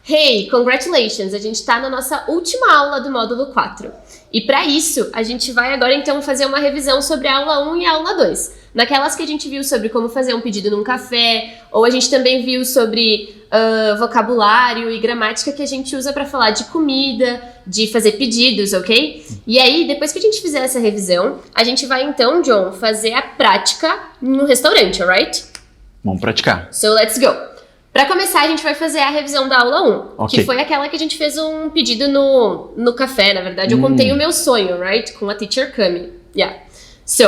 Hey, congratulations! A gente tá na nossa última aula do módulo 4. E para isso, a gente vai agora então fazer uma revisão sobre a aula 1 e a aula 2. Naquelas que a gente viu sobre como fazer um pedido num café, ou a gente também viu sobre vocabulário e gramática que a gente usa para falar de comida, de fazer pedidos, ok? E aí, depois que a gente fizer essa revisão, a gente vai então, John, fazer a prática no restaurante, alright? Vamos praticar. So, let's go! Para começar, a gente vai fazer a revisão da aula 1, Ok. que foi aquela que a gente fez um pedido no café, na verdade. Eu contei o meu sonho, right? Com a teacher Cami. Yeah. So,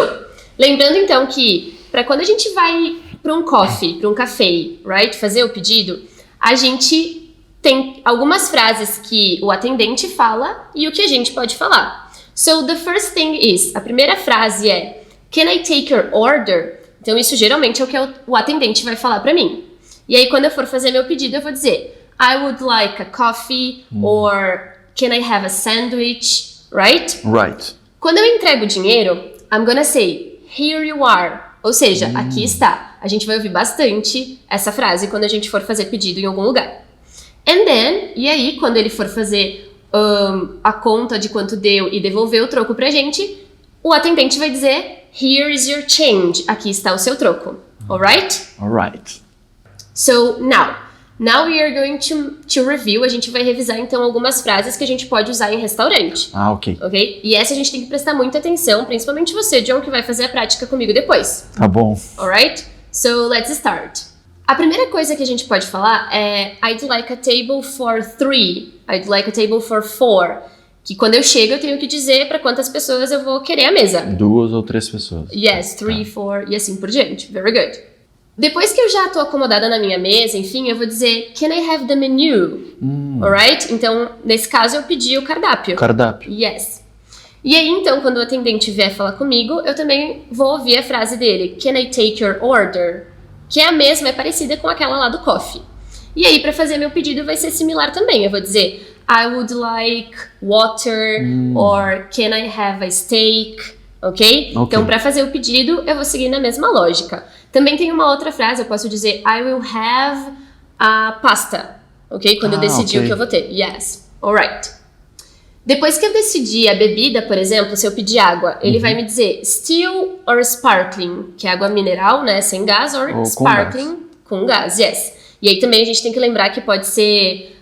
lembrando então que para quando a gente vai para um coffee, para um café, right? Fazer o pedido, a gente tem algumas frases que o atendente fala e o que a gente pode falar. So, the first thing is, a primeira frase é, can I take your order? Então, isso geralmente é o que o atendente vai falar para mim. E aí, quando eu for fazer meu pedido, eu vou dizer I would like a coffee or can I have a sandwich, right? Right. Quando eu entrego o dinheiro, I'm gonna say here you are. Ou seja, aqui está. A gente vai ouvir bastante essa frase quando a gente for fazer pedido em algum lugar. And then, e aí, quando ele for fazer a conta de quanto deu e devolver o troco pra gente, o atendente vai dizer here is your change. Aqui está o seu troco. Alright? Alright. So, now we are going to review. A gente vai revisar, então, algumas frases que a gente pode usar em restaurante. Ah, ok. Ok? E essa a gente tem que prestar muita atenção, principalmente você, John, que vai fazer a prática comigo depois. Tá bom. Alright? So, let's start. A primeira coisa que a gente pode falar é I'd like a table for 3. I'd like a table for 4. Que quando eu chego, eu tenho que dizer para quantas pessoas eu vou querer a mesa. 2 ou 3 pessoas. Yes, 3, 4 e assim por diante. Very good. Depois que eu já tô acomodada na minha mesa, enfim, eu vou dizer can I have the menu? Alright? Então, nesse caso, eu pedi o cardápio. Cardápio. Yes. E aí, então, quando o atendente vier falar comigo, eu também vou ouvir a frase dele can I take your order? Que é a mesma, é parecida com aquela lá do coffee. E aí, para fazer meu pedido, vai ser similar também. Eu vou dizer I would like water or can I have a steak? Ok? Então, para fazer o pedido, eu vou seguir na mesma lógica. Também tem uma outra frase, eu posso dizer I will have a pasta, ok? Quando eu decidi o que eu vou ter. Yes, alright. Depois que eu decidi a bebida, por exemplo, se eu pedir água, ele vai me dizer still or sparkling, que é água mineral, né, sem gás, or sparkling com gás, yes. E aí também a gente tem que lembrar que pode ser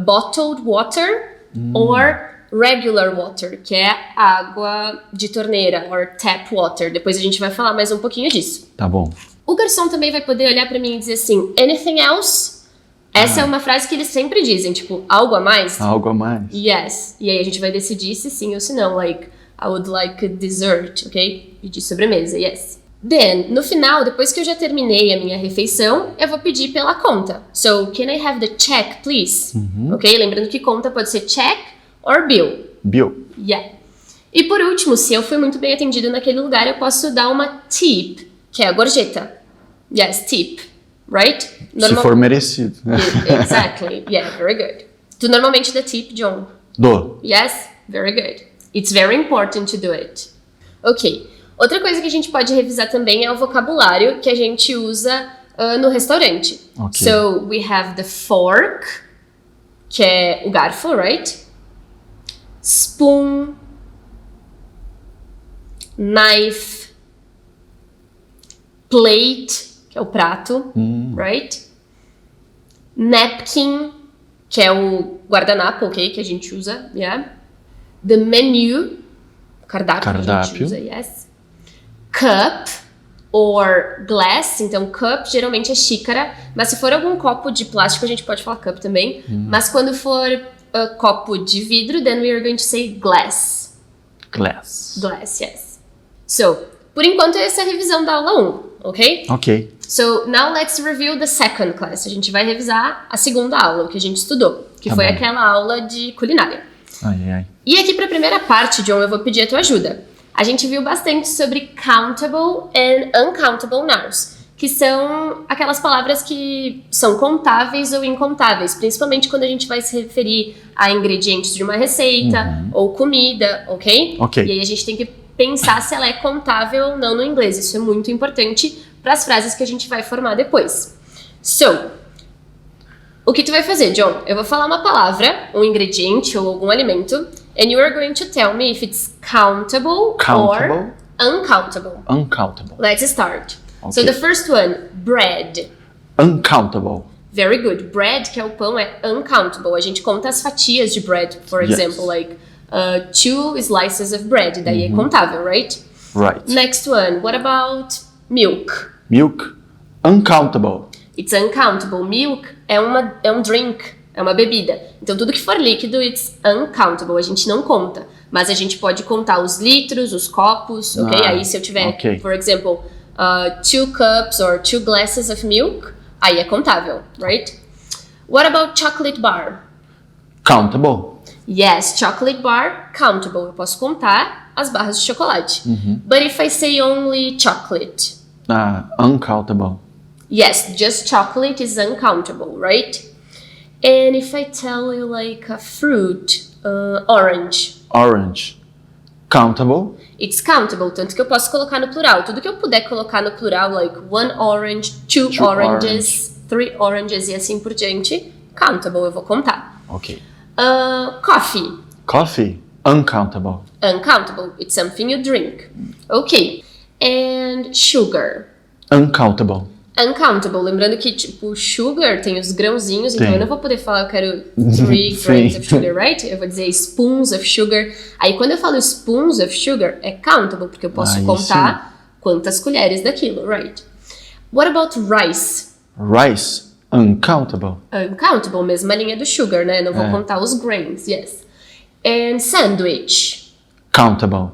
bottled water or regular water, que é água de torneira, or tap water. Depois a gente vai falar mais um pouquinho disso. Tá bom. O garçom também vai poder olhar pra mim e dizer assim, anything else? Essa é uma frase que eles sempre dizem, tipo, algo a mais? Algo a mais. Yes. E aí a gente vai decidir se sim ou se não, like, I would like a dessert, ok? Pedir sobremesa, yes. Then, no final, depois que eu já terminei a minha refeição, eu vou pedir pela conta. So, can I have the check, please? Ok? Lembrando que conta pode ser check or bill. Bill. Yeah. E por último, se eu fui muito bem atendido naquele lugar, eu posso dar uma tip, que é a gorjeta. Yes, tip. Right? Se for merecido. Exactly. Yeah, very good. Tu normalmente dá tip, John? Dou. Yes? Very good. It's very important to do it. Ok. Outra coisa que a gente pode revisar também é o vocabulário que a gente usa no restaurante. Ok. So, we have the fork, que é o garfo, right? Spoon, knife, plate, que é o prato, right? Napkin, que é o guardanapo, ok? Que a gente usa, yeah? The menu, cardápio. Que a gente usa, yes? Cup or glass, então cup geralmente é xícara, mas se for algum copo de plástico a gente pode falar cup também, mas quando for copo de vidro, then we are going to say glass. Glass. Glass, yes. So, por enquanto essa é a revisão da aula 1, ok? Ok. So, now let's review the second class. A gente vai revisar a segunda aula, o que a gente estudou, que foi aquela aula de culinária. Ai, ai. E aqui para a primeira parte, John, eu vou pedir a tua ajuda. A gente viu bastante sobre countable and uncountable nouns, que são aquelas palavras que são contáveis ou incontáveis, principalmente quando a gente vai se referir a ingredientes de uma receita ou comida, ok? Ok. E aí a gente tem que pensar se ela é contável ou não no inglês. Isso é muito importante para as frases que a gente vai formar depois. So, O que tu vai fazer, John? Eu vou falar uma palavra, um ingrediente ou algum alimento, and you are going to tell me if it's countable, Countable. or uncountable. Uncountable. Let's start. Okay. So the first one, bread. Uncountable. Very good. Bread, que é o pão, é uncountable. A gente conta as fatias de bread, for Yes. example, like 2 slices of bread. Daí é contável, right? Right. Next one, what about milk? Milk. Uncountable. It's uncountable. Milk é um drink, é uma bebida. Então tudo que for líquido, it's uncountable. A gente não conta. Mas a gente pode contar os litros, os copos, ok? Aí se eu tiver, ok. for example, 2 cups or 2 glasses of milk, aí é contável, right? What about chocolate bar? Countable. Yes, chocolate bar, countable. Eu posso contar as barras de chocolate. But if I say only chocolate, Uncountable. yes, just chocolate is uncountable, right? And if I tell you like a fruit, orange, Orange. Countable. it's countable, tanto que eu posso colocar no plural. Tudo que eu puder colocar no plural, like 1 orange, 2 Two oranges, 3 oranges e assim por diante, countable, eu vou contar. Okay. Coffee, Coffee. Uncountable. uncountable, it's something you drink. Okay. And sugar, Uncountable. uncountable. Lembrando que, tipo, sugar tem os grãozinhos, então Tem. eu não vou poder falar, eu quero 3 grams of sugar, right? Eu vou dizer spoons of sugar. Aí quando eu falo spoons of sugar, é countable, porque eu posso Aí contar quantas colheres daquilo, right? What about rice? Rice. Uncountable. Uncountable, mesma linha do sugar, né? Não vou contar os grains, yes. And sandwich. Countable.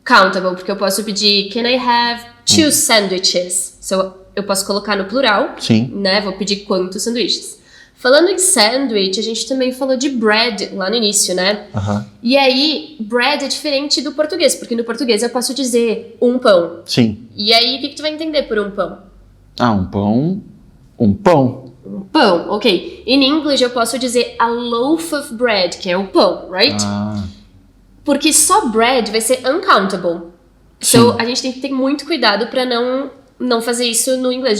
Countable, porque eu posso pedir, can I have 2 sandwiches? So, eu posso colocar no plural, Sim. né? Vou pedir quantos sanduíches. Falando em sandwich, a gente também falou de bread lá no início, né? E aí, bread é diferente do português, porque no português eu posso dizer um pão. Sim. E aí, o que tu vai entender por um pão? Um pão. Um pão. Um pão, ok. In English eu posso dizer a loaf of bread, que é o pão, right? Porque só bread vai ser uncountable. So, a gente tem que ter muito cuidado pra não fazer isso no inglês.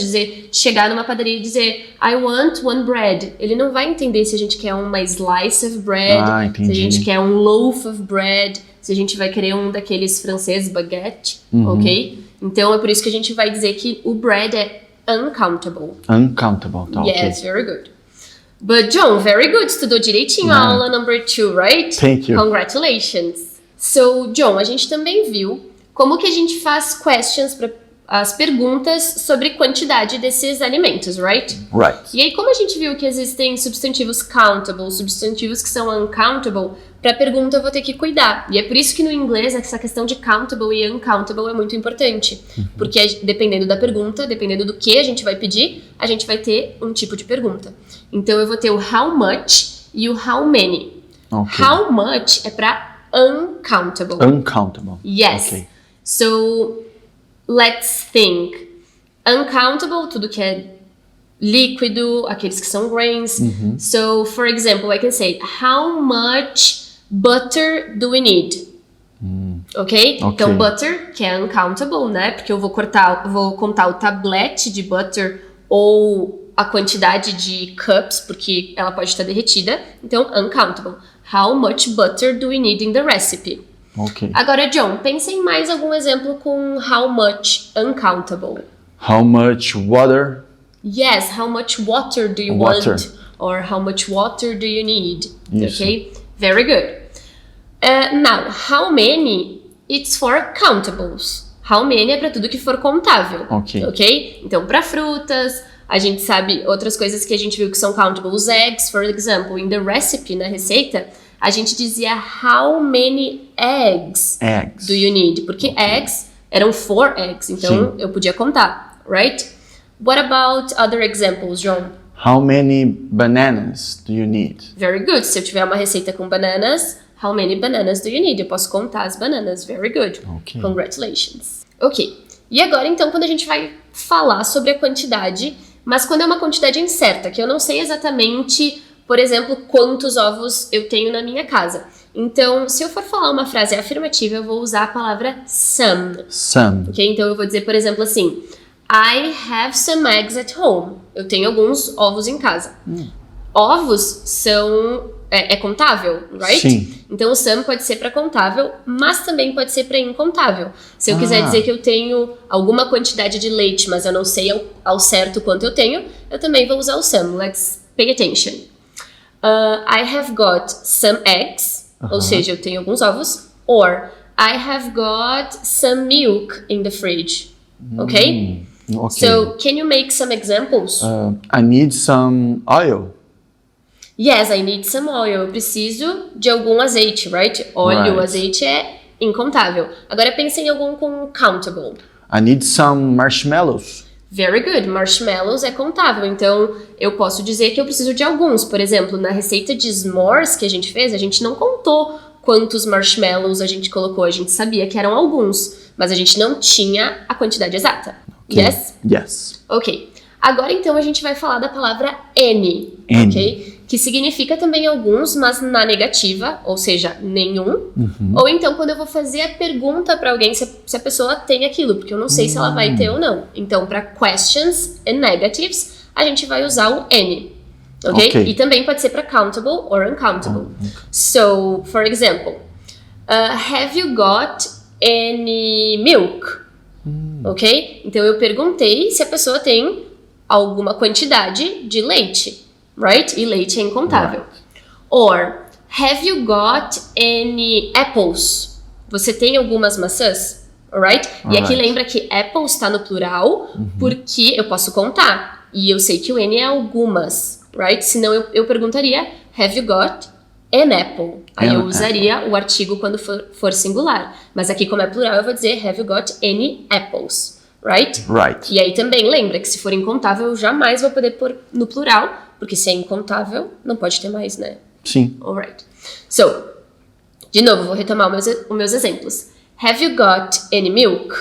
Chegar numa padaria e dizer I want 1 bread. Ele não vai entender se a gente quer uma slice of bread, se a entendi. gente quer um loaf of bread, se a gente vai querer um daqueles franceses baguette, ok? Então é por isso que a gente vai dizer que o bread é uncountable. Uncountable. Tá, Yes, ok. very good. But John, very good. Estudou direitinho a aula number 2, right? Thank you. Congratulations. So, John, a gente também viu como que a gente faz questions, as perguntas sobre quantidade desses alimentos, right? Right. E aí, como a gente viu que existem substantivos countable, substantivos que são uncountable, para a pergunta eu vou ter que cuidar. E é por isso que no inglês essa questão de countable e uncountable é muito importante. Porque dependendo da pergunta, dependendo do que a gente vai pedir, a gente vai ter um tipo de pergunta. Então eu vou ter o how much e o how many. Ok. How much é para uncountable. Uncountable. Yes. Ok. So, let's think. Uncountable, tudo que é líquido, aqueles que são grains. So, for example, I can say, how much butter do we need? Ok? Então, butter, que é uncountable, né? Porque eu vou contar o tablete de butter ou a quantidade de cups, porque ela pode estar derretida. Então, uncountable. How much butter do we need in the recipe? Ok. Agora, John, pensa em mais algum exemplo com how much, uncountable. How much water? Yes, how much water do you Water. want? Or how much water do you need? Isso. Okay, very good. Now, how many, it's for countables. How many é para tudo que for contável. Ok. Então, para frutas, a gente sabe outras coisas que a gente viu que são countable. Os eggs, for example, in the recipe, na receita, a gente dizia how many eggs do you need? Porque eggs eram 4 eggs, então eu podia contar, right? What about other examples, John? How many bananas do you need? Very good. Se eu tiver uma receita com bananas, how many bananas do you need? Eu posso contar as bananas. Very good. Ok. Congratulations. Ok. E agora, então, quando a gente vai falar sobre a quantidade, mas quando é uma quantidade incerta, que eu não sei exatamente, por exemplo, quantos ovos eu tenho na minha casa. Então, se eu for falar uma frase afirmativa, eu vou usar a palavra some. Some. Ok? Então, eu vou dizer, por exemplo, assim, I have some eggs at home. Eu tenho alguns ovos em casa. Ovos são... É contável, right? Sim. Então o some pode ser para contável, mas também pode ser para incontável. Se eu quiser dizer que eu tenho alguma quantidade de leite, mas eu não sei ao certo quanto eu tenho, eu também vou usar o some. Let's pay attention. I have got some eggs, ou seja, eu tenho alguns ovos. Or, I have got some milk in the fridge. Okay? Okay. So, can you make some examples? I need some oil. Yes, I need some oil. Eu preciso de algum azeite, right? Óleo, Right. azeite é incontável. Agora pense em algum com countable. I need some marshmallows. Very good. Marshmallows é contável. Então, eu posso dizer que eu preciso de alguns. Por exemplo, na receita de s'mores que a gente fez, a gente não contou quantos marshmallows a gente colocou. A gente sabia que eram alguns, mas a gente não tinha a quantidade exata. Okay. Yes? Yes. Ok. Agora, então, a gente vai falar da palavra any. Any. Ok? Que significa também alguns, mas na negativa, ou seja, nenhum. Ou então quando eu vou fazer a pergunta para alguém se a pessoa tem aquilo, porque eu não sei se ela vai ter ou não. Então, para questions and negatives, a gente vai usar o any. Ok? Ok. E também pode ser para countable or uncountable. So, for example, have you got any milk? Ok? Então eu perguntei se a pessoa tem alguma quantidade de leite. Right? E leite é incontável. Or, have you got any apples? Você tem algumas maçãs? Alright? E aqui lembra que apples está no plural, porque eu posso contar. E eu sei que o N é algumas, right? Senão eu perguntaria, have you got an apple? Aí eu usaria o artigo quando for singular. Mas aqui, como é plural, eu vou dizer, have you got any apples? Right? Right. E aí também lembra que se for incontável, eu jamais vou poder pôr no plural, porque se é incontável, não pode ter mais, né? Sim. Alright. So, de novo, vou retomar os meus exemplos. Have you got any milk?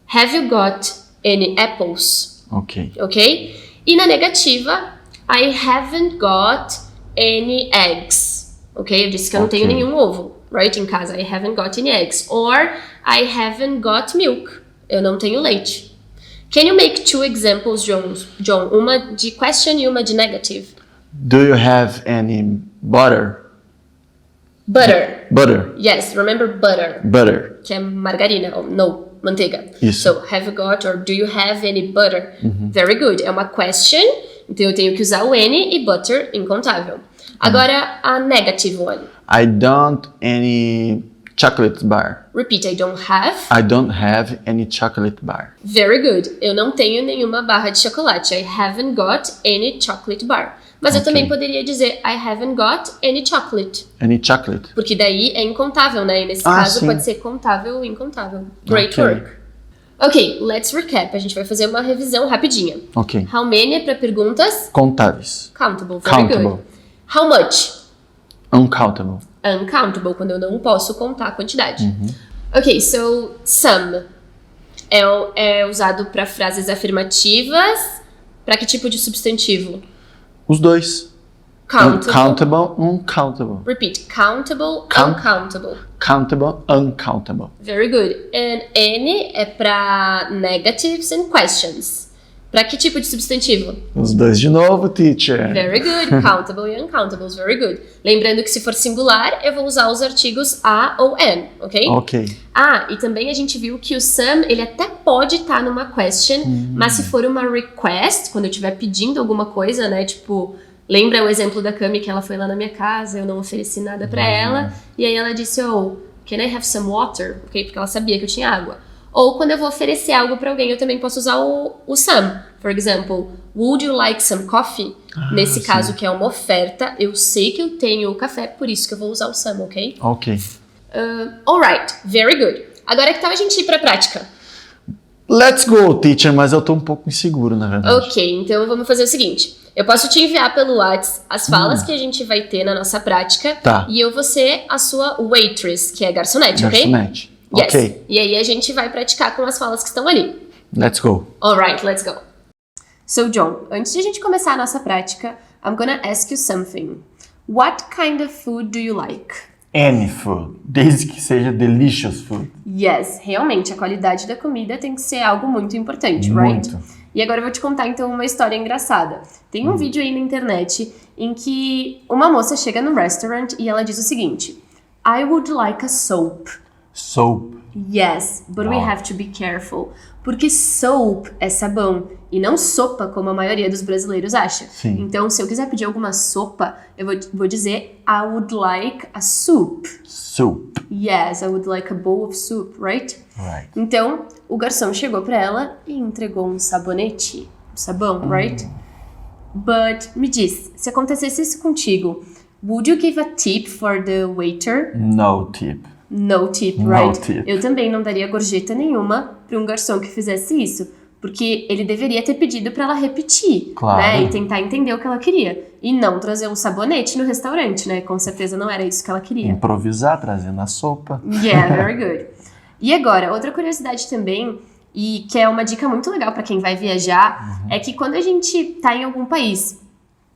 Have you got any apples? Ok. Ok? E na negativa, I haven't got any eggs. Ok? Eu disse que eu não tenho nenhum ovo, right? Em casa, I haven't got any eggs. Or, I haven't got milk. Eu não tenho leite. Can you make two examples, John? Uma de question e uma de negative. Do you have any butter? Butter. Butter. Yes, remember butter. Butter. Que é margarina, ou no, manteiga. Isso. So, have you got or do you have any butter? Very good. É uma question, então eu tenho que usar o any e butter, incontável. Agora, a negative one. I don't any chocolate bar. Repeat, I don't have. I don't have any chocolate bar. Very good. Eu não tenho nenhuma barra de chocolate. I haven't got any chocolate bar. Mas eu também poderia dizer I haven't got any chocolate. Any chocolate? Porque daí é incontável, né? E nesse caso sim. pode ser contável ou incontável. Great Ok. work. Ok, let's recap. A gente vai fazer uma revisão rapidinha. Ok. How many é para perguntas? Contáveis. Countable. Very Countable. good. How much? Uncountable. Uncountable, quando eu não posso contar a quantidade. Ok, so some é usado para frases afirmativas. Para que tipo de substantivo? Os dois. Countable. Countable, uncountable. Repeat. Countable, Count- uncountable. Countable, uncountable. Very good. And any é para negatives and questions. Para que tipo de substantivo? Os dois de novo, teacher. Very good. Countable e uncountables. Very good. Lembrando que se for singular, eu vou usar os artigos a ou an, ok? Ok. Ah, e também a gente viu que o some, ele até pode estar numa question, mas se for uma request, quando eu estiver pedindo alguma coisa, né, tipo, lembra o exemplo da Cami que ela foi lá na minha casa, eu não ofereci nada pra ela, e aí ela disse, oh, can I have some water? Ok, porque ela sabia que eu tinha água. Ou quando eu vou oferecer algo pra alguém, eu também posso usar o some. For example, would you like some coffee? Nesse caso, que é uma oferta, eu sei que eu tenho o café, por isso que eu vou usar o some, ok? Ok. Alright, very good. Agora que tal a gente ir pra prática? Let's go, teacher, mas eu tô um pouco inseguro, na verdade. Ok, então vamos fazer o seguinte. Eu posso te enviar pelo WhatsApp as falas que a gente vai ter na nossa prática. Tá. E eu vou ser a sua waitress, que é garçonete, ok? Garçonete. Yes. Ok. E aí a gente vai praticar com as falas que estão ali. Let's go. Alright, let's go. So, John, antes de a gente começar a nossa prática, I'm gonna ask you something. What kind of food do you like? Any food, desde que seja delicious food. Yes, realmente, a qualidade da comida tem que ser algo muito importante, right? Muito. E agora eu vou te contar então uma história engraçada. Tem um vídeo aí na internet em que uma moça chega no restaurant e ela diz o seguinte: I would like a soap. Soap. Yes, but we have to be careful. Porque soap é sabão e não sopa, como a maioria dos brasileiros acha. Sim. Então, se eu quiser pedir alguma sopa, eu vou dizer I would like a soup. Soup. Yes, I would like a bowl of soup, right? Right. Então, o garçom chegou pra ela e entregou um sabonete. Um sabão, right? But, me diz, se acontecesse isso contigo, would you give a tip for the waiter? No tip. No tip, No right? tip. Eu também não daria gorjeta nenhuma para um garçom que fizesse isso, porque ele deveria ter pedido para ela repetir, Claro. né? E tentar entender o que ela queria. E não trazer um sabonete no restaurante, né? Com certeza não era isso que ela queria. Improvisar, trazendo a sopa. Yeah, very good. E agora, outra curiosidade também, e que é uma dica muito legal para quem vai viajar, é que quando a gente tá em algum país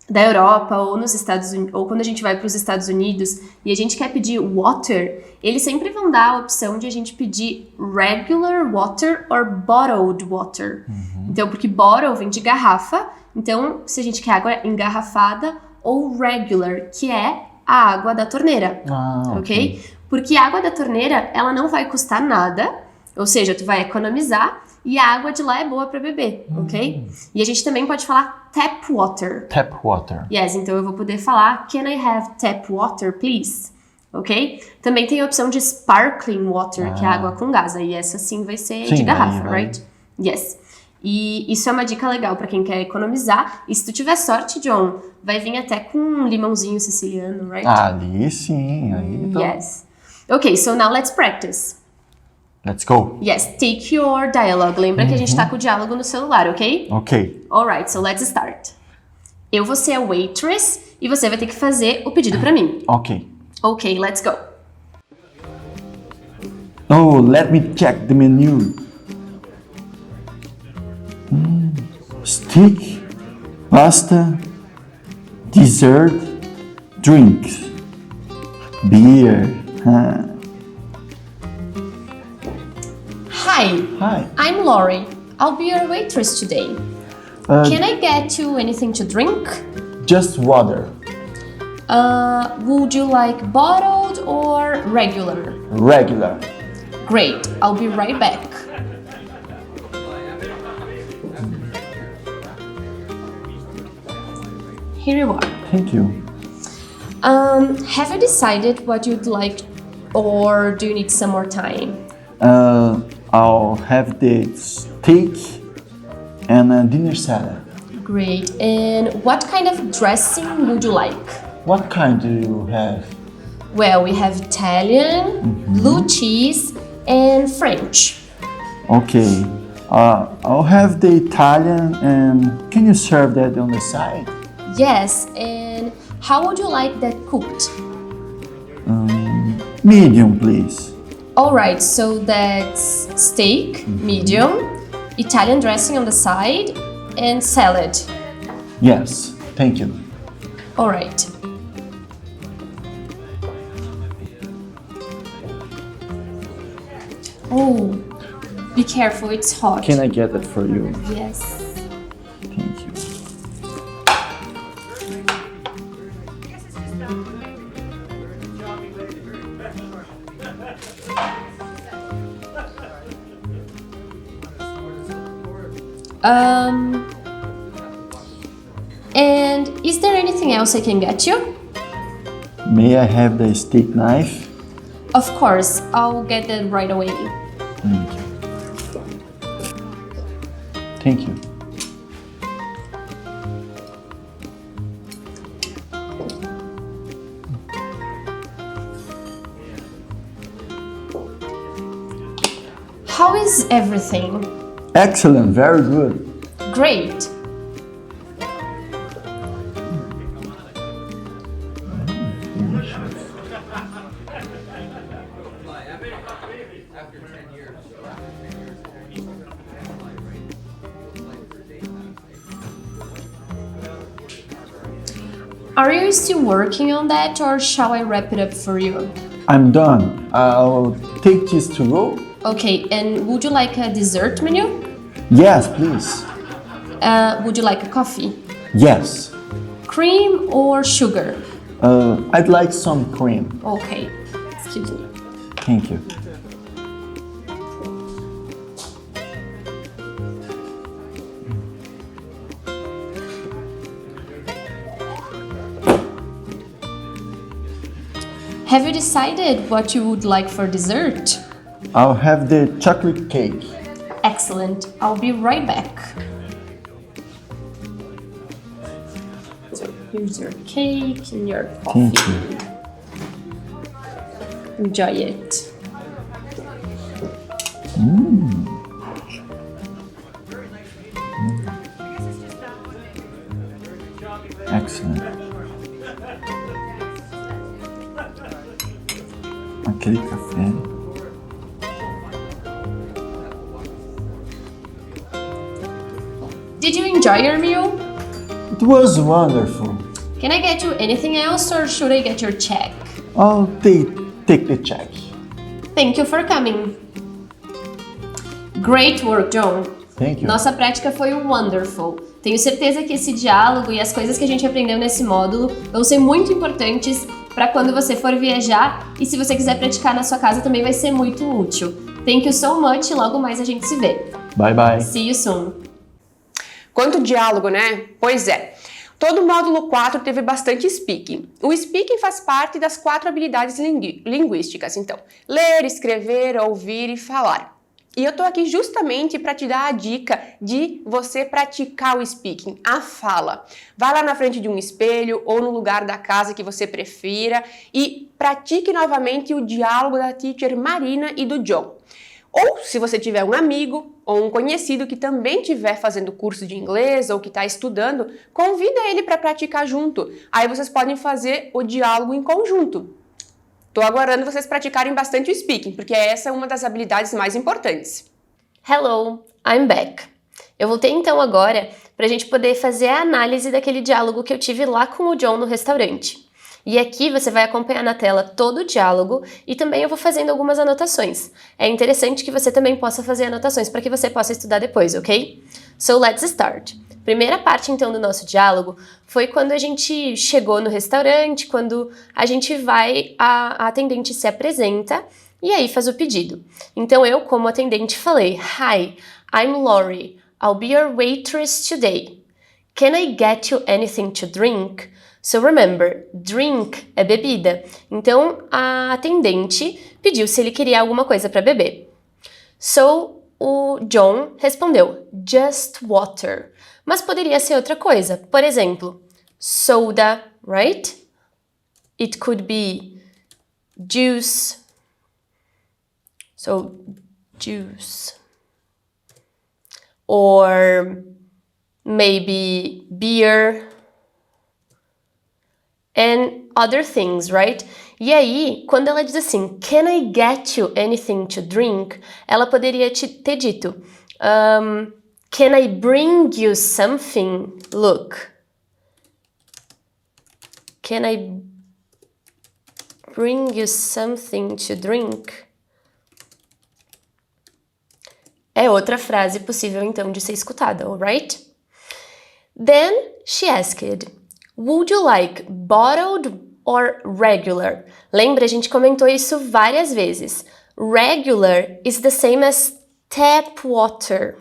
da Europa ou nos Estados Unidos, ou quando a gente vai para os Estados Unidos e a gente quer pedir water, eles sempre vão dar a opção de a gente pedir regular water or bottled water. Então, porque bottle vem de garrafa, então se a gente quer água engarrafada, ou regular, que é a água da torneira, ok? Porque a água da torneira, ela não vai custar nada, ou seja, tu vai economizar e a água de lá é boa para beber, ok? E a gente também pode falar tap water. Tap water. Yes, então eu vou poder falar can I have tap water, please? Ok? Também tem a opção de sparkling water, que é água com gás. E essa sim vai ser Sim, de garrafa, vai. right? Yes. E isso é uma dica legal pra quem quer economizar. E se tu tiver sorte, John, vai vir até com um limãozinho siciliano, right? Ali sim. Aí então. Yes. Ok, so now let's practice. Let's go. Yes, take your dialogue. Lembra que a gente tá com o diálogo no celular, ok? Ok. Alright, so let's start. Eu vou ser a waitress e você vai ter que fazer o pedido pra mim. Ok. Ok, let's go. Oh, let me check the menu. Steak, pasta, dessert, drinks, beer. Hi, Hi. I'm Lori. I'll be your waitress today. Can I get you anything to drink? Just water. Would you like bottled or regular? Regular. Great, I'll be right back. Here you are. Thank you. Have you decided what you'd like or do you need some more time? I'll have the steak and a dinner salad. Great, and what kind of dressing would you like? What kind do you have? Well, we have Italian, blue cheese, and French. Okay. I'll have the Italian and can you serve that on the side? Yes, and how would you like that cooked? Medium, please. Alright, so that's steak, medium, Italian dressing on the side, and salad. Yes, thank you. Alright. Oh, be careful, it's hot. Can I get that for you? Yes. Thank you. And is there anything else I can get you? May I have the steak knife? Of course, I'll get that right away. Thank you. Thank you. How is everything? Excellent, very good. Great. Are you still working on that or shall I wrap it up for you? I'm done. I'll take this to go. Okay, and would you like a dessert menu? Yes, please. Would you like a coffee? Yes. Cream or sugar? I'd like some cream. Okay, excuse me. Thank you. Have you decided what you would like for dessert? I'll have the chocolate cake. Excellent. I'll be right back. So here's your cake and your coffee. Thank you. Enjoy it. Excellent. Aquele café. Did you enjoy your meal? It was wonderful. Can I get you anything else or should I get your check? I'll take the check. Thank you for coming. Great work, John. Thank you. Nossa prática foi wonderful. Tenho certeza que esse diálogo e as coisas que a gente aprendeu nesse módulo vão ser muito importantes para quando você for viajar e se você quiser praticar na sua casa também vai ser muito útil. Thank you so much e logo mais a gente se vê. Bye bye. See you soon. Quanto diálogo, né? Pois é. Todo o módulo 4 teve bastante speaking. O speaking faz parte das 4 habilidades linguísticas, então. Ler, escrever, ouvir e falar. E eu tô aqui justamente para te dar a dica de você praticar o speaking, a fala. Vai lá na frente de um espelho ou no lugar da casa que você prefira e pratique novamente o diálogo da teacher Marina e do John. Ou, se você tiver um amigo ou um conhecido que também estiver fazendo curso de inglês ou que está estudando, convida ele para praticar junto. Aí vocês podem fazer o diálogo em conjunto. Estou aguardando vocês praticarem bastante o speaking, porque essa é uma das habilidades mais importantes. Hello, I'm back. Eu voltei então agora para a gente poder fazer a análise daquele diálogo que eu tive lá com o John no restaurante. E aqui você vai acompanhar na tela todo o diálogo e também eu vou fazendo algumas anotações. É interessante que você também possa fazer anotações para que você possa estudar depois, ok? So let's start. Primeira parte então do nosso diálogo foi quando a gente chegou no restaurante, quando a gente vai, a atendente se apresenta e aí faz o pedido. Então eu, como atendente, falei: Hi, I'm Lori. I'll be your waitress today. Can I get you anything to drink? So remember, drink é bebida. Então a atendente pediu se ele queria alguma coisa para beber. So o John respondeu: Just water. Mas poderia ser outra coisa. Por exemplo, soda, right? It could be juice. So, juice. Or maybe beer. And other things, right? E aí, quando ela diz assim, Can I get you anything to drink? Ela poderia ter dito, Can I bring you something? Look. Can I bring you something to drink? É outra frase possível, então, de ser escutada, alright? Then she asked, Would you like bottled or regular? Lembra, a gente comentou isso várias vezes. Regular is the same as tap water.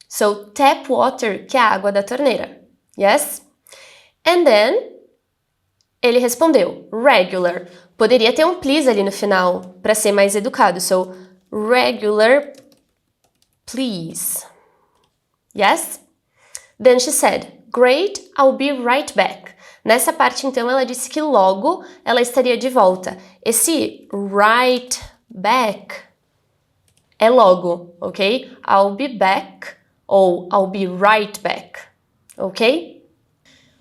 So, tap water, que é a água da torneira. Yes? And then, ele respondeu, regular. Poderia ter um please ali no final, para ser mais educado. So, regular, please. Yes? Then she said, Great, I'll be right back. Nessa parte, então, ela disse que logo ela estaria de volta. Esse right back é logo, ok? I'll be back ou I'll be right back, ok?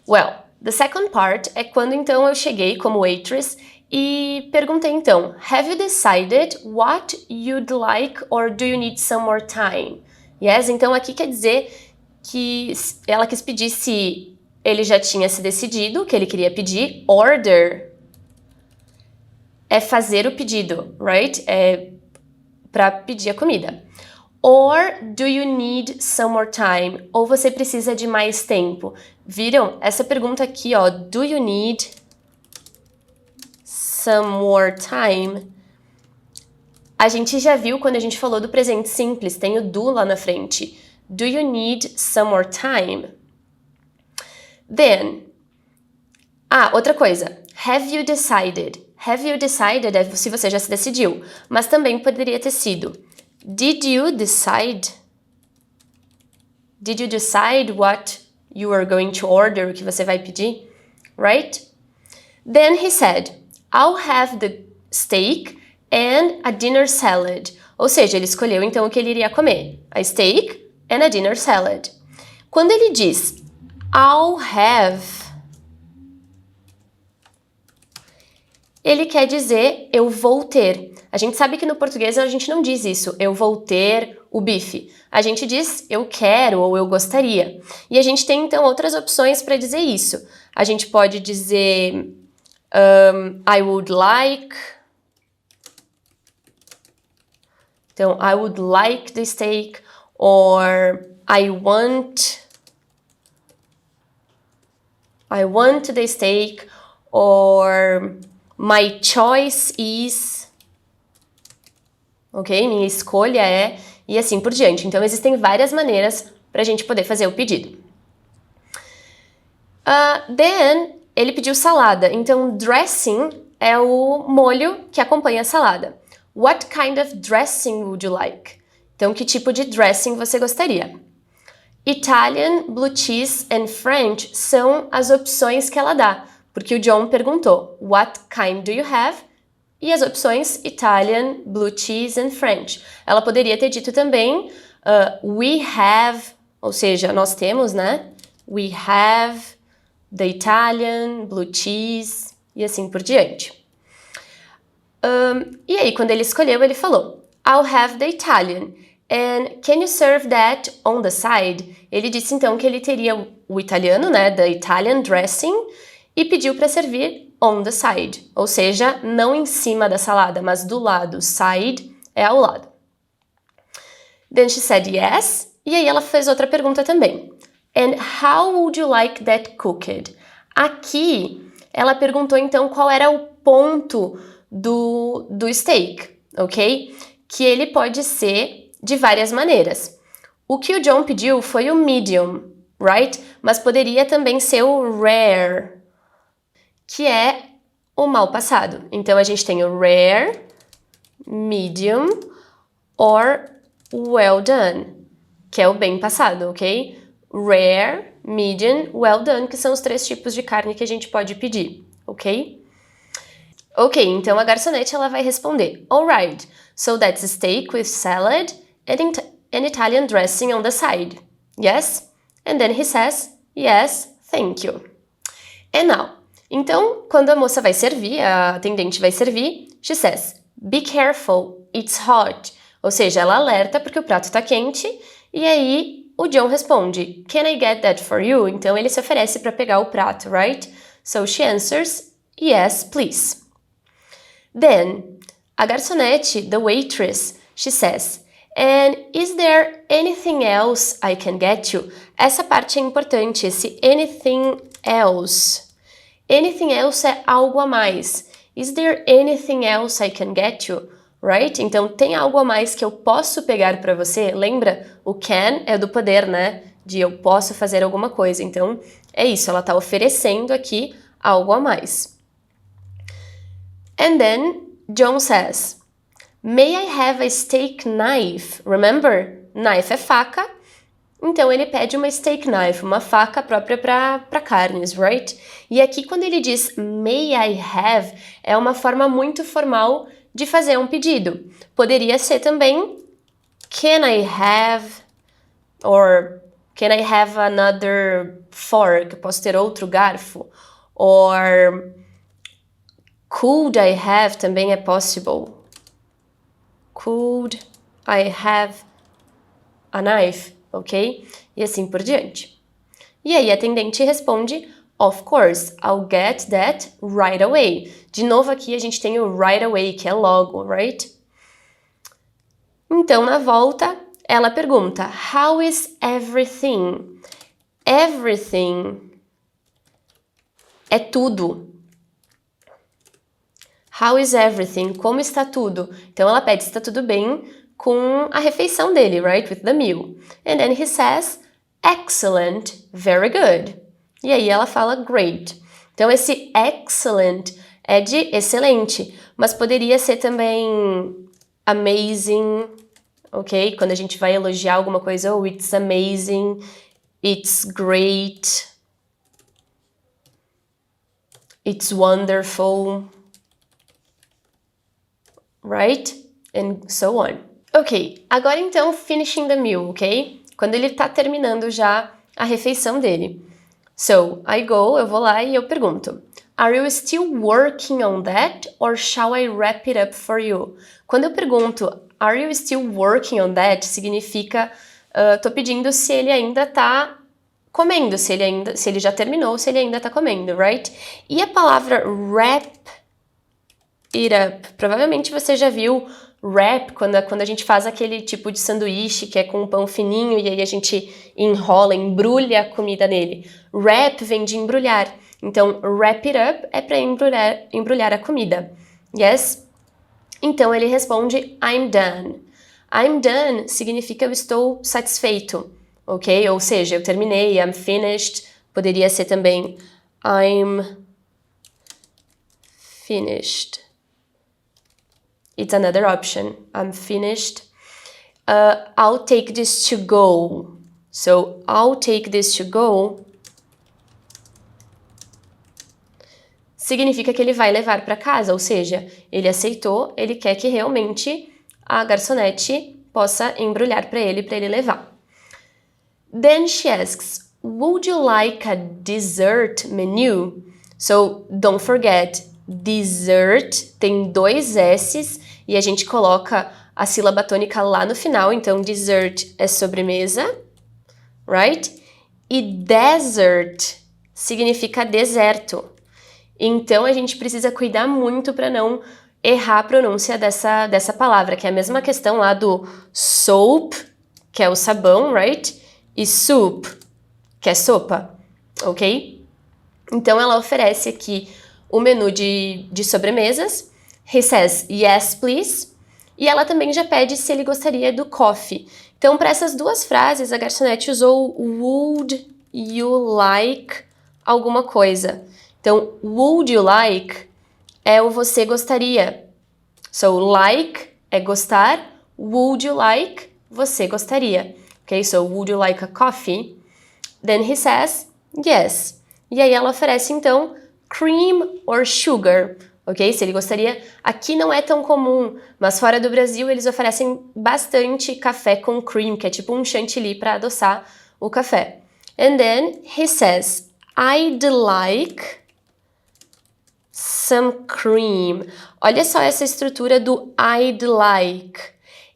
Well, the second part é quando, então, eu cheguei como waitress e perguntei, então, Have you decided what you'd like or do you need some more time? Yes, então aqui quer dizer que ela quis pedir se ele já tinha se decidido, que ele queria pedir order. é fazer o pedido, right? É para pedir a comida. Or do you need some more time? Ou você precisa de mais tempo? Viram? Essa pergunta aqui, ó, do you need some more time? A gente já viu quando a gente falou do presente simples, tem o do lá na frente. Do you need some more time? Then, outra coisa. Have you decided? Have you decided é se você já se decidiu, mas também poderia ter sido Did you decide? Did you decide what you are going to order, o que você vai pedir? Right? Then he said, I'll have the steak and a dinner salad. Ou seja, ele escolheu então o que ele iria comer. A steak and a dinner salad. Quando ele diz I'll have, ele quer dizer eu vou ter. A gente sabe que no português a gente não diz isso, eu vou ter o bife. A gente diz eu quero ou eu gostaria. E a gente tem então outras opções para dizer isso. A gente pode dizer I would like. Então, I would like the steak, or I want the steak, or my choice is, ok? Minha escolha é, e assim por diante. Então, existem várias maneiras para a gente poder fazer o pedido. Then, ele pediu salada. Então, dressing é o molho que acompanha a salada. What kind of dressing would you like? Então, que tipo de dressing você gostaria? Italian, blue cheese and French são as opções que ela dá, porque o John perguntou, what kind do you have? E as opções Italian, blue cheese and French. Ela poderia ter dito também we have, ou seja, nós temos, né? We have the Italian, blue cheese e assim por diante. E aí, quando ele escolheu, ele falou I'll have the Italian. And can you serve that on the side? Ele disse então que ele teria o italiano, né, the Italian dressing, e pediu para servir on the side, ou seja, não em cima da salada, mas do lado. Side é ao lado. Then she said yes, e aí ela fez outra pergunta também. And how would you like that cooked? Aqui, ela perguntou então qual era o ponto do steak, ok? Que ele pode ser de várias maneiras. O que o John pediu foi o medium, right? Mas poderia também ser o rare, que é o mal passado. Então, a gente tem o rare, medium, or well done, que é o bem passado, ok? Rare, medium, well done, que são os 3 tipos de carne que a gente pode pedir, ok? Ok, então a garçonete ela vai responder, alright, so that's a steak with salad and an Italian dressing on the side, yes? And then he says, yes, thank you. And now, então, quando a moça vai servir, a atendente vai servir, she says, be careful, it's hot. Ou seja, ela alerta porque o prato está quente, e aí o John responde, can I get that for you? Então ele se oferece para pegar o prato, right? So she answers, yes, please. Then, a garçonete, the waitress, she says, and is there anything else I can get you? Essa parte é importante, esse anything else. Anything else é algo a mais. Is there anything else I can get you? Right? Então, tem algo a mais que eu posso pegar para você? Lembra? O can é do poder, né? De eu posso fazer alguma coisa. Então, é isso. Ela está oferecendo aqui algo a mais. And then, John says, may I have a steak knife? Remember? Knife é faca. Então, ele pede uma steak knife, uma faca própria para carnes, right? E aqui, quando ele diz may I have, é uma forma muito formal de fazer um pedido. Poderia ser também can I have, or can I have another fork? Posso ter outro garfo? Or could I have também é possible. Could I have a knife? Ok? E assim por diante. E aí a atendente responde, Of course, I'll get that right away. De novo aqui a gente tem o right away, que é logo, right? Então, na volta, ela pergunta, how is everything? Everything é tudo. How is everything? Como está tudo? Então, ela pede se está tudo bem com a refeição dele, right? With the meal. And then he says, excellent, very good. E aí ela fala great. Então, esse excellent é de excelente, mas poderia ser também amazing, ok? Quando a gente vai elogiar alguma coisa, oh, it's amazing, it's great, it's wonderful, right? And so on. Ok, agora então, finishing the meal, ok? Quando ele tá terminando já a refeição dele. So, eu vou lá e eu pergunto, are you still working on that or shall I wrap it up for you? Quando eu pergunto, are you still working on that, significa, tô pedindo se ele ainda tá comendo, se ele já terminou, se ele ainda tá comendo, right? E a palavra wrap it up, provavelmente você já viu wrap, quando a gente faz aquele tipo de sanduíche que é com um pão fininho e aí a gente enrola, embrulha a comida nele. Wrap vem de embrulhar. Então, wrap it up é para embrulhar a comida. Yes? Então, ele responde, I'm done. I'm done significa eu estou satisfeito, ok? Ou seja, eu terminei, I'm finished. Poderia ser também, I'm finished. It's another option. I'm finished. I'll take this to go. So, I'll take this to go significa que ele vai levar para casa, ou seja, ele aceitou, ele quer que realmente a garçonete possa embrulhar para ele levar. Then she asks, would you like a dessert menu? So, don't forget, dessert tem 2 S's e a gente coloca a sílaba tônica lá no final, então dessert é sobremesa, right? E desert significa deserto. Então, a gente precisa cuidar muito para não errar a pronúncia dessa palavra, que é a mesma questão lá do soap, que é o sabão, right? E soup, que é sopa, ok? Então, ela oferece aqui o menu de sobremesas. He says, yes, please. E ela também já pede se ele gostaria do coffee. Então, para essas 2 frases, a garçonete usou would you like alguma coisa. Então, would you like é o você gostaria. So, like é gostar, would you like, você gostaria. Ok, so would you like a coffee? Then he says, yes. E aí ela oferece, então, cream or sugar. Ok, se ele gostaria. Aqui não é tão comum, mas fora do Brasil eles oferecem bastante café com cream, que é tipo um chantilly para adoçar o café. And then he says, I'd like some cream. Olha só essa estrutura do I'd like.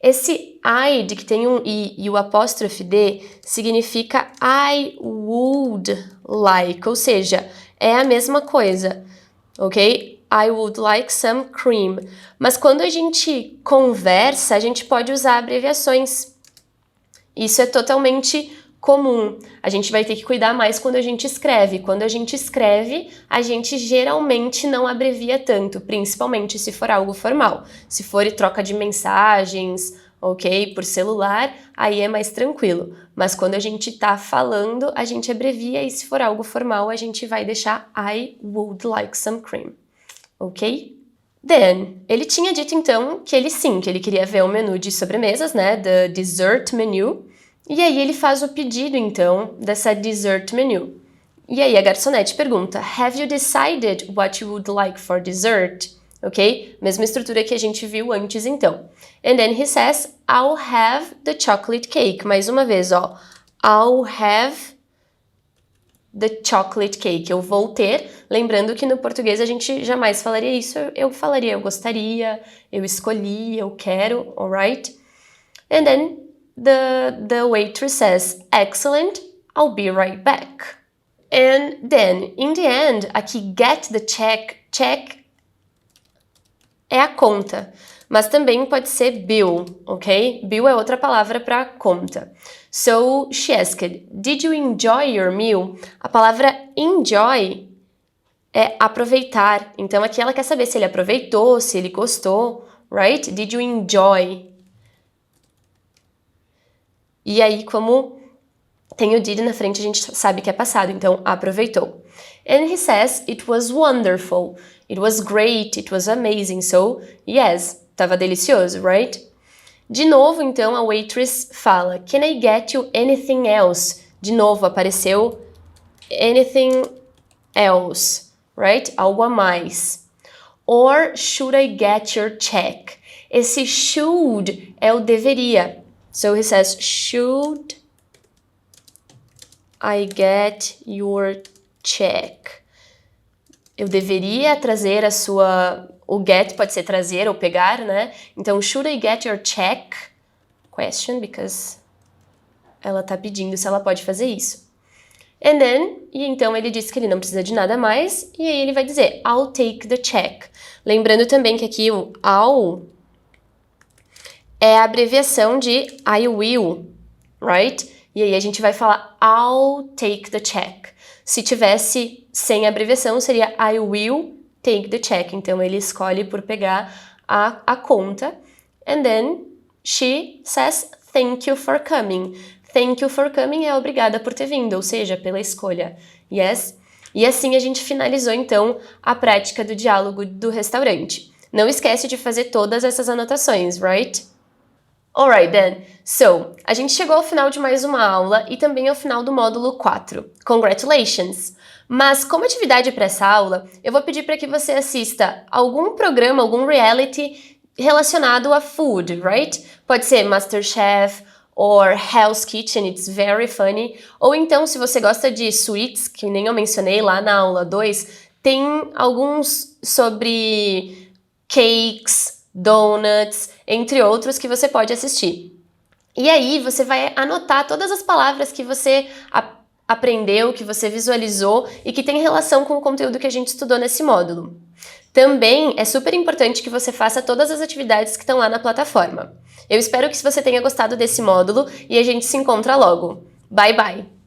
Esse I'd, que tem um I e o apóstrofe D, significa I would like, ou seja, é a mesma coisa, ok? I would like some cream. Mas quando a gente conversa, a gente pode usar abreviações. Isso é totalmente comum. A gente vai ter que cuidar mais quando a gente escreve. Quando a gente escreve, a gente geralmente não abrevia tanto, principalmente se for algo formal. Se for troca de mensagens, ok, por celular, aí é mais tranquilo. Mas quando a gente tá falando, a gente abrevia e se for algo formal, a gente vai deixar I would like some cream, ok? Then, ele tinha dito então que ele queria ver o menu de sobremesas, né, the dessert menu. E aí ele faz o pedido, então, dessa dessert menu. E aí a garçonete pergunta, have you decided what you would like for dessert? Ok? Mesma estrutura que a gente viu antes, então. And then he says, I'll have the chocolate cake. Mais uma vez, ó. I'll have the chocolate cake. Eu vou ter. Lembrando que no português a gente jamais falaria isso. Eu falaria, eu gostaria, eu escolhi, eu quero, alright? And then the waitress says, excellent, I'll be right back. And then, in the end, aqui get the check é a conta, mas também pode ser bill, ok? Bill é outra palavra para conta. So, she asked, did you enjoy your meal? A palavra enjoy é aproveitar. Então, aqui ela quer saber se ele aproveitou, se ele gostou, right? Did you enjoy? E aí, como tem o did na frente, a gente sabe que é passado, então aproveitou. And he says, it was wonderful, it was great, it was amazing. So, yes, tava delicioso, right? De novo, então, a waitress fala, can I get you anything else? De novo, apareceu anything else, right? Algo a mais. Or should I get your check? Esse should é o deveria. So he says, should I get your check? Eu deveria trazer a sua... O get pode ser trazer ou pegar, né? Então, should I get your check? Question, because ela tá pedindo se ela pode fazer isso. And then, e então ele disse que ele não precisa de nada mais, e aí ele vai dizer, I'll take the check. Lembrando também que aqui o I'll é a abreviação de I will, right? E aí a gente vai falar I'll take the check. Se tivesse sem abreviação, seria I will take the check. Então ele escolhe por pegar a conta. And then she says thank you for coming. Thank you for coming é obrigada por ter vindo, ou seja, pela escolha. Yes? E assim a gente finalizou então a prática do diálogo do restaurante. Não esquece de fazer todas essas anotações, right? Alright then, so, a gente chegou ao final de mais uma aula e também ao final do módulo 4. Congratulations! Mas como atividade para essa aula, eu vou pedir para que você assista algum programa, algum reality relacionado a food, right? Pode ser MasterChef or Hell's Kitchen, it's very funny. Ou então, se você gosta de sweets, que nem eu mencionei lá na aula 2, tem alguns sobre cakes, donuts, entre outros que você pode assistir. E aí você vai anotar todas as palavras que você aprendeu, que você visualizou e que tem relação com o conteúdo que a gente estudou nesse módulo. Também é super importante que você faça todas as atividades que estão lá na plataforma. Eu espero que você tenha gostado desse módulo e a gente se encontra logo. Bye, bye!